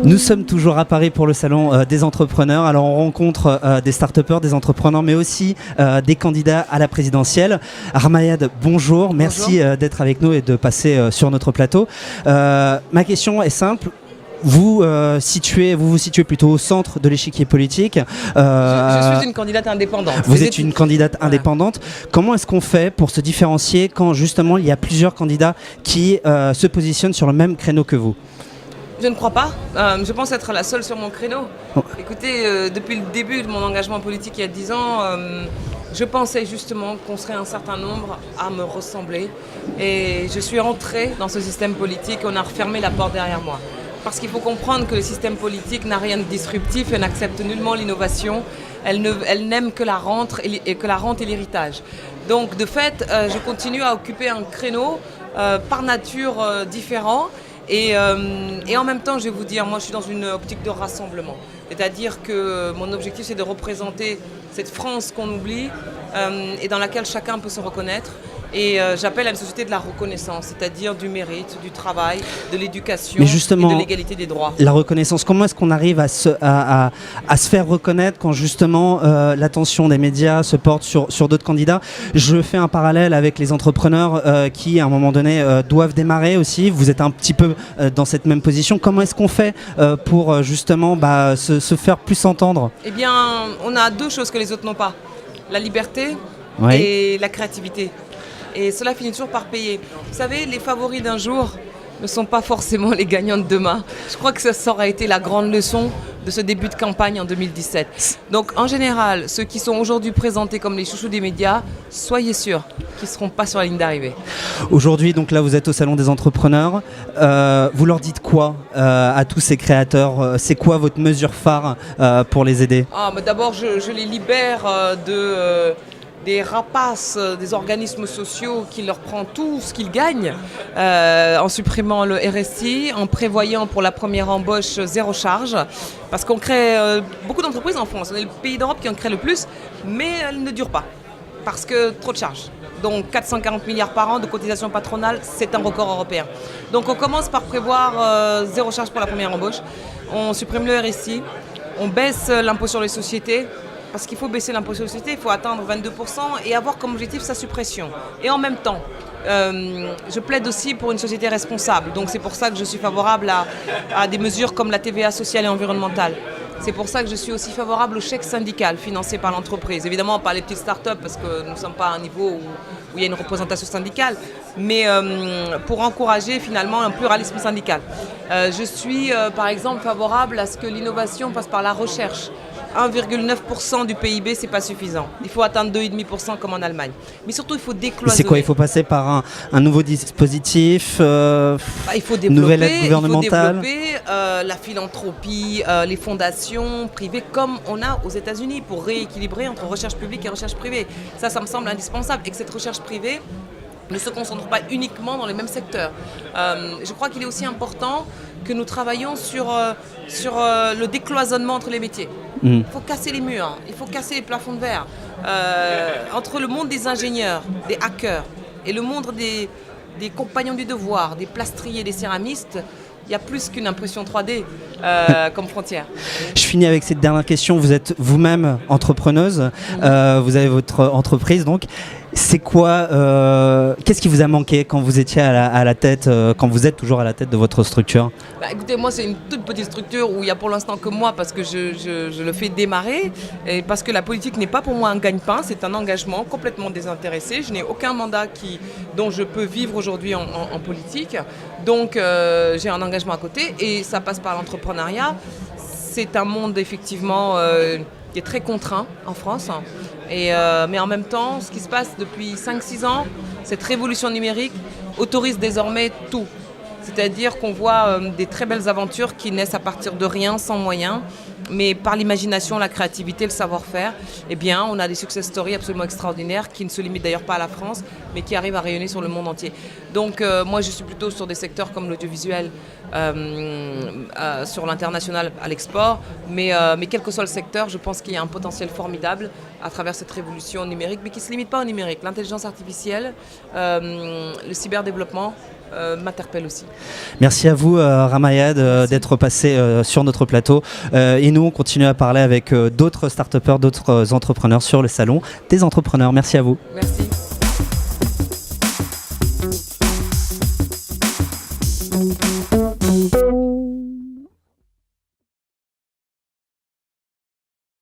Nous sommes toujours à Paris pour le salon des entrepreneurs. Alors on rencontre des start-upers, des entrepreneurs, mais aussi des candidats à la présidentielle. Armayad, bonjour. Merci d'être avec nous et de passer sur notre plateau. Ma question est simple. Vous vous situez plutôt au centre de l'échiquier politique. Je suis une candidate indépendante. Vous êtes une candidate indépendante. Comment est-ce qu'on fait pour se différencier quand justement il y a plusieurs candidats qui se positionnent sur le même créneau que vous ? Je ne crois pas. Je pense être la seule sur mon créneau. Écoutez, depuis le début de mon engagement politique il y a 10 ans, je pensais justement qu'on serait un certain nombre à me ressembler. Et je suis entrée dans ce système politique, on a refermé la porte derrière moi. Parce qu'il faut comprendre que le système politique n'a rien de disruptif et n'accepte nullement l'innovation. Elle n'aime que la rente et l'héritage. Donc de fait, je continue à occuper un créneau par nature différent. Et en même temps, je vais vous dire, moi je suis dans une optique de rassemblement. C'est-à-dire que mon objectif c'est de représenter cette France qu'on oublie et dans laquelle chacun peut se reconnaître. Et j'appelle à une société de la reconnaissance, c'est-à-dire du mérite, du travail, de l'éducation et de l'égalité des droits. La reconnaissance, comment est-ce qu'on arrive à se faire reconnaître quand justement l'attention des médias se porte sur d'autres candidats ? Je fais un parallèle avec les entrepreneurs qui, à un moment donné, doivent démarrer aussi. Vous êtes un petit peu dans cette même position. Comment est-ce qu'on fait pour justement se faire plus entendre ? Eh bien, on a deux choses que les autres n'ont pas. La liberté et la créativité. Et cela finit toujours par payer. Vous savez, les favoris d'un jour ne sont pas forcément les gagnants de demain. Je crois que ça aura été la grande leçon de ce début de campagne en 2017. Donc en général, ceux qui sont aujourd'hui présentés comme les chouchous des médias, soyez sûrs qu'ils ne seront pas sur la ligne d'arrivée. Aujourd'hui, donc là, vous êtes au Salon des entrepreneurs. Vous leur dites quoi à tous ces créateurs ? C'est quoi votre mesure phare pour les aider ? D'abord, je les libère des rapaces des organismes sociaux qui leur prend tout ce qu'ils gagnent en supprimant le RSI, en prévoyant pour la première embauche zéro charge, parce qu'on crée beaucoup d'entreprises en France. On est le pays d'Europe qui en crée le plus, mais elles ne durent pas parce que trop de charges. Donc 440 milliards par an de cotisations patronales, c'est un record européen. Donc on commence par prévoir zéro charge pour la première embauche, on supprime le RSI, on baisse l'impôt sur les sociétés. Parce qu'il faut baisser l'impôt sur les sociétés, il faut atteindre 22% et avoir comme objectif sa suppression. Et en même temps, je plaide aussi pour une société responsable. Donc c'est pour ça que je suis favorable à des mesures comme la TVA sociale et environnementale. C'est pour ça que je suis aussi favorable au chèque syndical financé par l'entreprise. Évidemment, pas les petites start-up parce que nous ne sommes pas à un niveau où il y a une représentation syndicale, mais pour encourager finalement un pluralisme syndical. Je suis par exemple favorable à ce que l'innovation passe par la recherche. 1,9% du PIB, c'est pas suffisant. Il faut atteindre 2,5% comme en Allemagne. Mais surtout, il faut décloisonner. C'est quoi ? Il faut passer par un nouveau dispositif, il faut développer, nouvelle aide gouvernementale. Il faut développer la philanthropie, les fondations privées comme on a aux États-Unis pour rééquilibrer entre recherche publique et recherche privée. Ça me semble indispensable. Et que cette recherche privée ne se concentre pas uniquement dans les mêmes secteurs. Je crois qu'il est aussi important que nous travaillions sur le décloisonnement entre les métiers. Il faut casser les murs, il faut casser les plafonds de verre. Entre le monde des ingénieurs, des hackers et le monde des compagnons du devoir, des plastriers, des céramistes, il y a plus qu'une impression 3D comme frontière. Je finis avec cette dernière question. Vous êtes vous-même entrepreneuse, vous avez votre entreprise donc. C'est quoi, qu'est-ce qui vous a manqué quand vous étiez à la tête, quand vous êtes toujours à la tête de votre structure ? Écoutez, moi c'est une toute petite structure où il n'y a pour l'instant que moi parce que je le fais démarrer et parce que la politique n'est pas pour moi un gagne-pain, c'est un engagement complètement désintéressé. Je n'ai aucun mandat dont je peux vivre aujourd'hui en politique, donc j'ai un engagement à côté et ça passe par l'entrepreneuriat. C'est un monde effectivement qui est très contraint en France. Mais en même temps, ce qui se passe depuis 5-6 ans, cette révolution numérique autorise désormais tout. C'est-à-dire qu'on voit des très belles aventures qui naissent à partir de rien, sans moyens, mais par l'imagination, la créativité, le savoir-faire, eh bien, on a des success stories absolument extraordinaires qui ne se limitent d'ailleurs pas à la France, mais qui arrivent à rayonner sur le monde entier. Donc moi, je suis plutôt sur des secteurs comme l'audiovisuel, sur l'international, à l'export, mais quel que soit le secteur, je pense qu'il y a un potentiel formidable à travers cette révolution numérique, mais qui ne se limite pas au numérique. L'intelligence artificielle, le cyberdéveloppement m'interpelle aussi. Merci à vous Ramayad d'être passé sur notre plateau et nous on continue à parler avec d'autres start-upers, d'autres entrepreneurs sur le salon des entrepreneurs. Merci à vous. Merci.